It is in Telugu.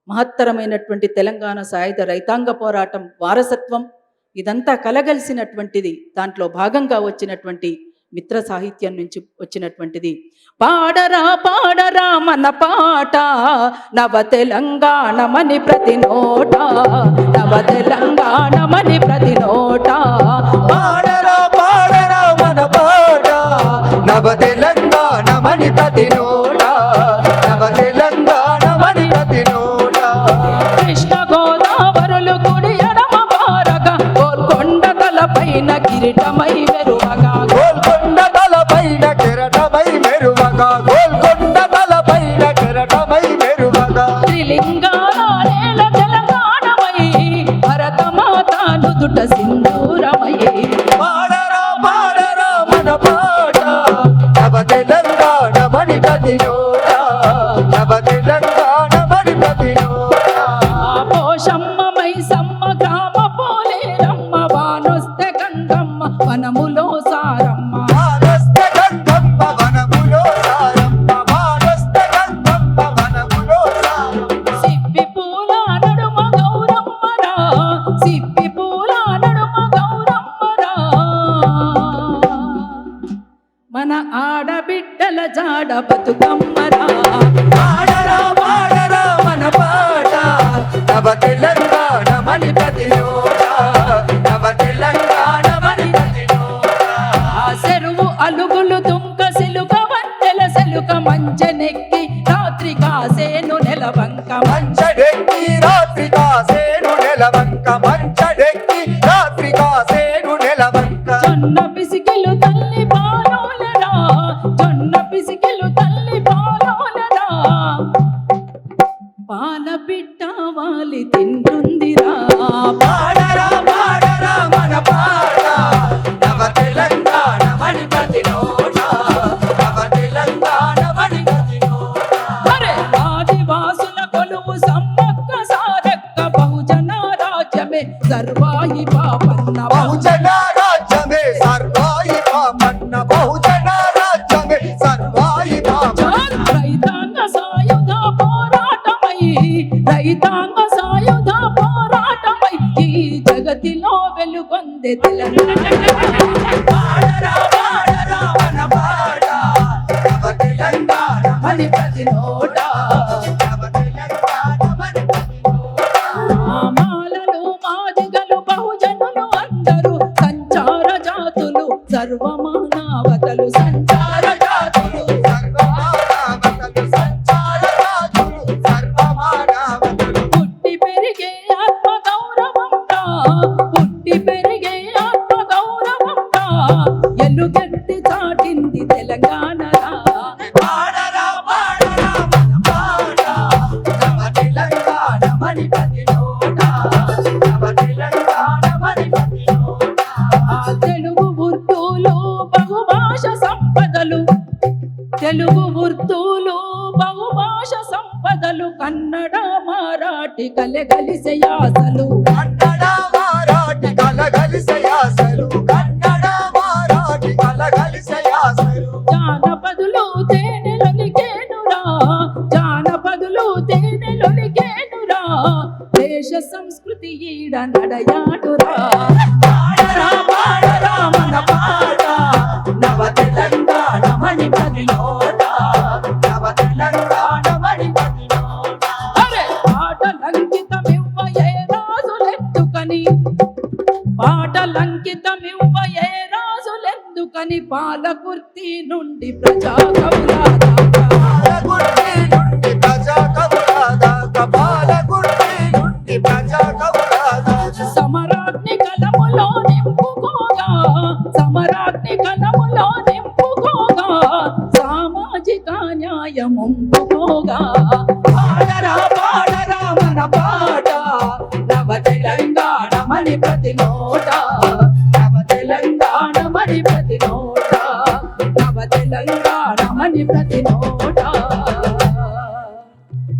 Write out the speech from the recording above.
మహత్తరమైనటువంటి తెలంగాణ సాయుధ రైతాంగ పోరాటం వారసత్వం ఇదంతా కలగలిసినటువంటిది. దాంట్లో భాగంగా వచ్చినటువంటి మిత్ర సాహిత్యం నుంచి వచ్చినటువంటిది. పాడరా పాడరా మన పాట నవ తెలంగాణమని ప్రతి నోట, నవ తెలంగాణమని ప్రతి నోట. పాడరా పాడరా మన పాట నవ తెలంగాణమని ప్రతి నోట, నవ తెలంగాణమని ప్రతి నోట. కృష్ణ గోదావరులు కుడి ఎడమ పారగా గోల్కొండ తలపైన కిరీటమై మెరువగా, గోల్కొండ తలపైన కిరీటమై మెరువగా, గోల్కొండ తలపైన కిరీటమై మెరువగా. త్రిలింగాల నేల తెలంగాణమై భరతమాత నుదుట సింధూరమై. పాడరా పాడరా మన పాట నవ తెలంగాణమని ప్రతి నోట, నవ తెలంగాణమని ప్రతి నోట. పోషమ్మ మైసమ్మ గ్రామ పోలేరమ్మ వానొస్తే గంగమ్మ వనములో సారమ్మ. వానొస్తే గంగమ్మ వనములో సారమ్మ, వానొస్తే గంగమ్మ వనములో సారమ్మ. సిప్పి పూల నడుమ గౌరమ్మరా, సిప్పి పూల నడుమ గౌరమ్మరా. మన ఆడబిడ్డల జాడ బతుకమ్మరా. పాడరా పాడరా మన పాట నవ తెలంగాణమని ప్రతి నోట, నవ తెలంగాణమని ప్రతి నోట. ఆ చెరువు అలుగులు తుంక సిలుక వందెల సెలుక మంచెనెక్కి రాత్రి కాసేను నెలవంక. మంచడెక్కి రాత్రి కాసేను నెలవంక, మంచడెక్కి రాత్రి కాసేను నెలవంక. జొన్న పిసికిలు తల్లి పాలోలరా, జొన్న పిసికిలు తల్లి పాలోలరా. పాల బిడ్డ వాలి తింటుందిరా. పాడరా పాడరా మన పాట నవ తెలంగాణమని ప్రతి నోట, నవ తెలంగాణమని ప్రతి నోట. అరే ఆదివాసుల కొలువు సమ్మక్క సారక్క బహుజన రాజ్యమే సర్వాయి పాపన్న. బహుజన రాజ్యమే సర్వాయి పాపన్న, బహుజన రాజ్యమే సర్వాయి పాపన్న. రైతాంగ సాయుధ పోరాటమై, రైతాంగ సాయుధ పోరాటమై ఈ జగతిలో వెలుగొందే తెలంగాణ. పాడరా పాడరా మన పాట నవ తెలంగాణమని ప్రతి నోట, నవ తెలంగాణమని ప్రతి నోట. మాలలు మాదిగలు బహుజనులు అందరూ సంచార జాతులు సర్వమానవతలు సంచార జాతులు. సర్వమానవతలు, సంచార జాతులు, సర్వమానవతలు. పుట్టి పెరిగే ఆత్మ గౌరవంగా, పుట్టి పెరిగే ఆత్మ గౌరవంగా ఎలుగెత్తి చాటింది తెలంగాణరా. పాడరా పాడరా మన పాట నవ తెలంగాణమని ప్రతి నోట, నవ తెలంగాణమని ప్రతి నోట. ఆ తెలుగు ఉర్దూలు బహుభాష సంపదలు, తెలుగు ఉర్దూలు బహుభాష సంపదలు కన్నడ మరాఠీ కలగలిసే యాసలు. కన్నడ మరాఠీ కలగలిసే యాసలు, కన్నడ మరాఠీ కలగలిసే యాసలు. జానపదులు తేనెలొలికేనురా, జానపదులు తేనెలొలికేనురా. దేశ సంస్కృతి ఈడ నడయాడురా. పాడరా పాడరా మన పాట నవ తెలంగాణమని ప్రతి నోట, నవ తెలంగాణమని ప్రతి నోట. అరే పాటలంకితమివ్వ ఏ రాజులెందుకని, పాటలంకితమివ్వ ఏ రాజులెందుకని పాలకుర్తి నుండి ప్రజా కవుల దాకా. పాలకుర్తి నుండి ప్రజా కవుల దాకా, పాలకుర్తి నుండి ప్రజా కవుల దాకా. సమరాగ్ని కలములో నింపుకోగా, సమరాగ్ని కలములో నింపుకోగా సామాజిక న్యాయముంపుకోగా. పాడరా పాడరా మన పాట నవ తెలంగాణమని ప్రతి నోట, నవ తెలంగాణమని ప్రతి నోట, నవ తెలంగాణమని ప్రతి నోట.